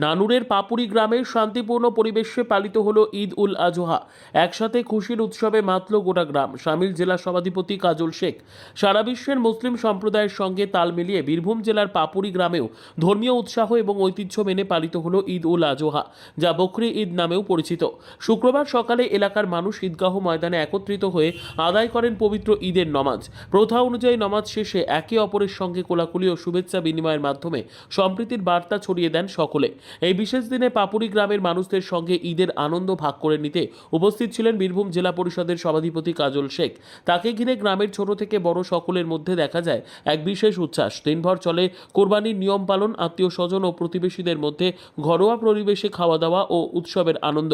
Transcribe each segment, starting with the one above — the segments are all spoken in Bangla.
নানুরের পাপুরি গ্রামের শান্তিপূর্ণ পরিবেশে পালিত হলো ঈদ উল আজহা। একসাথে খুশির উৎসবে মাতল গোটা গ্রাম। শামিল জেলা সভাধিপতি কাজল শেখ। সারা বিশ্বের মুসলিম সম্প্রদায়ের সঙ্গে তাল মিলিয়ে বীরভূম জেলার পাপুরি গ্রামেও ধর্মীয় উৎসাহ এবং ঐতিহ্য মেনে পালিত হলো ঈদ উল আজহা, যা বকরি ঈদ নামেও পরিচিত। শুক্রবার সকালে এলাকার মানুষ ঈদগাহ ময়দানে একত্রিত হয়ে আদায় করেন পবিত্র ঈদের নমাজ। প্রথা অনুযায়ী নমাজ শেষে একে অপরের সঙ্গে কোলাকুলি ও শুভেচ্ছা বিনিময়ের মাধ্যমে সম্প্রীতির বার্তা ছড়িয়ে দেন সকলে। এই বিশেষ দিনে পাপুরি গ্রামের মানুষদের সঙ্গে ঈদের আনন্দ ভাগ করে নিতে উপস্থিত ছিলেন বীরভূম জেলা পরিষদের সভাধিপতি কাজল শেখ। তাকে ঘিরে গ্রামের ছোট থেকে বড় সকলের মধ্যে দেখা যায় এক বিশেষ উচ্ছ্বাস। দিনভর চলে কোরবানির নিয়ম পালন, আত্মীয় স্বজন ও প্রতিবেশীদের মধ্যে ঘরোয়া পরিবেশে খাওয়া দাওয়া ও উৎসবের আনন্দ।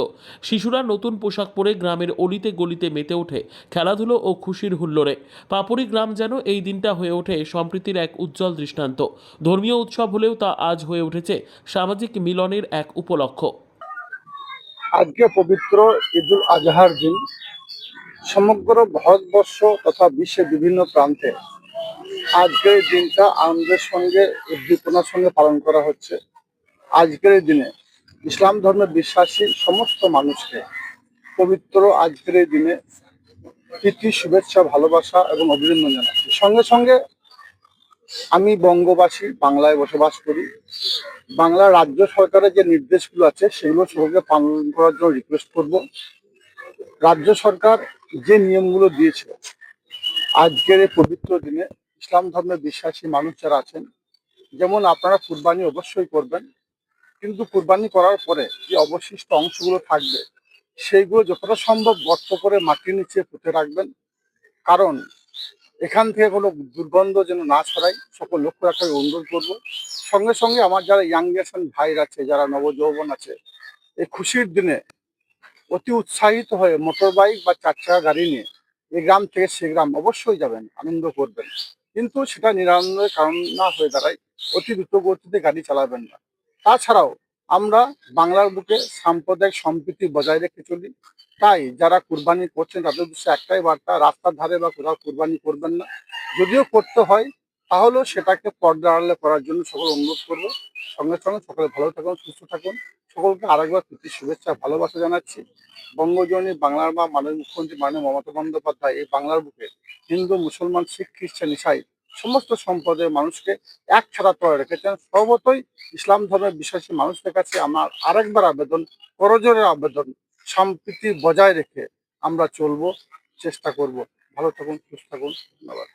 শিশুরা নতুন পোশাক পরে গ্রামের অলিতে গলিতে মেতে ওঠে খেলাধুলো ও খুশির হুল্লোড়ে। পাপুরি গ্রাম যেন এই দিনটা হয়ে ওঠে সম্প্রীতির এক উজ্জ্বল দৃষ্টান্ত। ধর্মীয় উৎসব হলেও তা আজ হয়ে উঠেছে সামাজিক মিলনের এক উপলক্ষ। আজকে পবিত্র ঈদুল আজহার দিন সমগ্র ভারতবর্ষ তথা বিশ্বের বিভিন্ন প্রান্তে আজকের এই দিনটা আনন্দের সঙ্গে উদ্দীপনার সঙ্গে পালন করা হচ্ছে। আজকের এই দিনে ইসলাম ধর্মে বিশ্বাসী সমস্ত মানুষকে পবিত্র আজকের এই দিনে প্রীতি, শুভেচ্ছা, ভালোবাসা এবং অভিনন্দন জানাচ্ছি। সঙ্গে সঙ্গে আমি বঙ্গবাসী, বাংলায় বসবাস করি। বাংলা রাজ্য সরকারের যে নির্দেশগুলো আছে সেগুলো সকলকে পালন করার জন্য রিকোয়েস্ট করব। রাজ্য সরকার যে নিয়মগুলো দিয়েছে আজকের এই পবিত্র দিনে ইসলাম ধর্মে বিশ্বাসী মানুষ যারা আছেন, যেমন আপনারা কুরবানি অবশ্যই করবেন, কিন্তু কুরবানি করার পরে যে অবশিষ্ট অংশগুলো থাকবে সেইগুলো যতটা সম্ভব গর্ত করে মাটির নিচে পুঁতে রাখবেন। কারণ এখান থেকে কোনো দুর্গন্ধ যেন না ছড়ায়, সকল লক্ষ্য রাখার অনুরোধ করবো। সঙ্গে সঙ্গে আমার যারা ইয়াং জেনারেশন ভাইরা আছে, যারা নবযৌবন আছে, এই খুশির দিনে অতি উৎসাহিত হয়ে মোটর বাইক বা চার চাকা গাড়ি নিয়ে এই গ্রাম থেকে সে গ্রাম অবশ্যই যাবেন, আনন্দ করবেন, কিন্তু সেটা নিরানন্দের কারণ না হয়ে দাঁড়ায় অতি দ্রুত গতিতে গাড়ি চালাবেন না। তাছাড়াও আমরা বাংলার বুকে সাম্প্রদায়িক সম্প্রীতি বজায় রেখে চলি। তাই যারা কুরবানি করছেন তাদের উদ্দেশ্যে একটাই বার্তা, রাস্তার ধারে বা কোথাও কুরবানি করবেন না। যদিও করতে হয় তাহলেও সেটাকে পর্দা আড়ালে করার জন্য সকল অনুরোধ করবো। সঙ্গে সঙ্গে সকলে ভালো থাকুন, সুস্থ থাকুন। সকলকে আরেকবার প্রীতি, শুভেচ্ছা, ভালোবাসা জানাচ্ছি। বঙ্গজননী বাংলার মা, মাননীয় মুখ্যমন্ত্রী মাননীয় মমতা বন্দ্যোপাধ্যায় এই বাংলার বুকে হিন্দু, মুসলমান, শিখ, খ্রিস্টান, ইসাই সমস্ত সম্প্রদায়ের মানুষকে এক ছাড়া করে রেখেছেন। সর্বতই ইসলাম ধর্মের বিশ্বাসী মানুষদের কাছে আমার আরেকবার আবেদন, করজোড়ের আবেদন, সম্প্রীতি বজায় রেখে আমরা চলবো, চেষ্টা করব। ভালো থাকুন, সুস্থ থাকুন। ধন্যবাদ।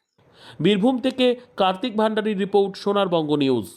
বীরভূম থেকে কার্তিক ভান্ডারীর রিপোর্ট, সোনার বঙ্গ নিউজ।